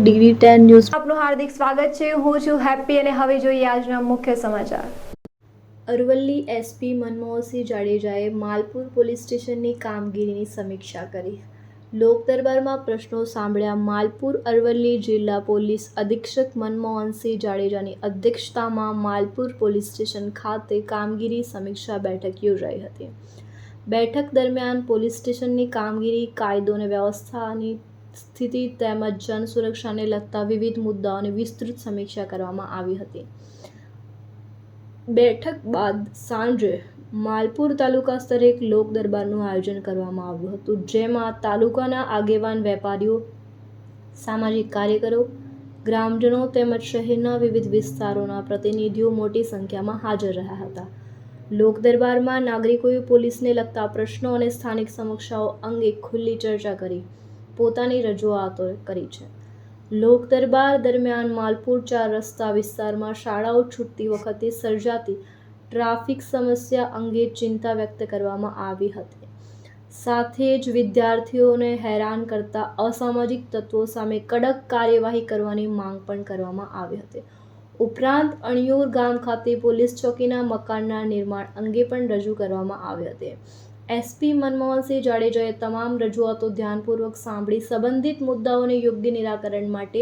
DD10 news આપનું હાર્દિક સ્વાગત છે। હું છું હેપી અને હવે જોઈએ આજના મુખ્ય સમાચાર। અરવલ્લી એસપી મનમોહનસિંહ જાડેજાએ માલપુર પોલીસ સ્ટેશનની કામગીરીની સમીક્ષા કરી। લોક દરબારમાં પ્રશ્નો સાંભળ્યા। માલપુર અરવલ્લી જિલ્લા પોલીસ અધિક્ષક મનમોહનસિંહ જાડેજાની અધ્યક્ષતામાં માલપુર પોલીસ સ્ટેશન ખાતે કામગીરી સમીક્ષા બેઠક યોજાઈ હતી। બેઠક દરમિયાન પોલીસ સ્ટેશનની કામગીરી, કાયદો અને વ્યવસ્થાની સ્થિતિ તેમજ જન સુરક્ષાને લગતા વિવિધ મુદ્દાઓની વિસ્તૃત સમીક્ષા કરવામાં આવી હતી। બેઠક બાદ સાંજે માલપુર તાલુકા સ્તરે એક લોક દરબારનું આયોજન કરવામાં આવ્યું હતું, જેમાં તાલુકાના આગેવાન, વેપારીઓ, સામાજિક કાર્યકરો, ગ્રામજનો તેમજ શહેરના વિવિધ વિસ્તારોના પ્રતિનિધિઓ મોટી સંખ્યામાં હાજર રહ્યા હતા। લોક દરબારમાં નાગરિકોએ પોલીસને લગતા પ્રશ્નો અને સ્થાનિક સમસ્યાઓ અંગે ખુલ્લી ચર્ચા કરી પોતાની રજૂઆતો કરી છે। લોક દરબાર દરમિયાન માલપુર 4 રસ્તા વિસ્તારમાં શાળાઓ છૂટતી વખતે સર્જાતી ટ્રાફિક સમસ્યા અંગે ચિંતા વ્યક્ત કરવામાં આવી હતી। સાથે જ વિદ્યાર્થીઓને હેરાન કરતા અસામાજિક તત્વો સામે કડક કાર્યવાહી કરવાની માંગ પણ કરવામાં આવી હતી। ઉપરાંત અણિયોર ગામ ખાતે પોલીસ ચોકીના મકાનના નિર્માણ અંગે પણ રજૂ કરવામાં આવી હતી। એસપી મનમોહનસિંહ જાડેજાએ તમામ રજૂઆતો ધ્યાનપૂર્વક સાંભળી સંબંધિત મુદ્દાઓને યોગ્ય નિરાકરણ માટે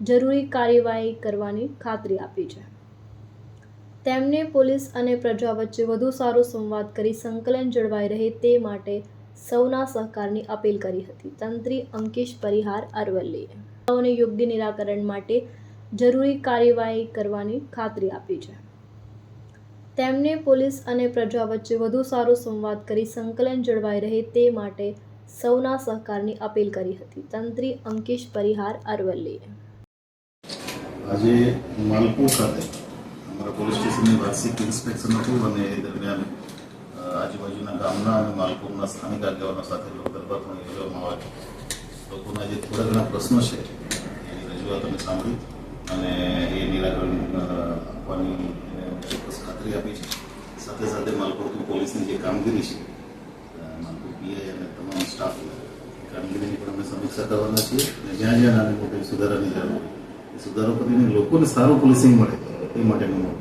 જરૂરી કાર્યવાહી કરવાની ખાતરી આપી છે। તેમણે પોલીસ અને પ્રજા વચ્ચે વધુ સારો સંવાદ કરી સંકલન જળવાઈ રહે તે માટે સૌના સહકારની અપીલ કરી હતી। તંત્રી અંકિશ પરિહાર, અરવલ્લી મુદ્દાઓને યોગ્ય નિરાકરણ માટે જરૂરી કાર્યવાહી કરવાની ખાતરી આપી છે। તેમણે પોલીસ અને પ્રજા વચ્ચે વધુ સારો સંવાદ કરી સંકલન જળવાઈ રહે તે માટે સૌના સહકારની અપીલ કરી હતી। તંત્રી અંકિશ પરિહાર, અરવલ્લી। આજે માલપુર ખાતે અમારા પોલીસ સ્ટેશનની વાર્ષિક ઇન્સ્પેક્શન હતું અને એ દરમિયાન આજુબાજુના ગામના અને માલપુરના સ્થાનિક આગેવાનો સાથે લોક દરબાર પણ યોજવામાં આવ્યો। લોકોના જે થોડા ઘણા પ્રશ્નો છે એની રજૂઆતોને સાંભળી અને એ નિરાકરણ આપવાની ચોક્કસ ખાતરી આપી છે। સાથે સાથે માલપુર પોલીસની જે કામગીરી છે, માલપુર પીઆઈ અને તમામ સ્ટાફ કામગીરીની પણ અમે સમીક્ષા કરવાના છીએ અને જ્યાં જ્યાં નાની મોટી સુધારાની જરૂર હોય એ સુધારો કરીને લોકોને સારું પોલીસિંગ મળે એ માટેનો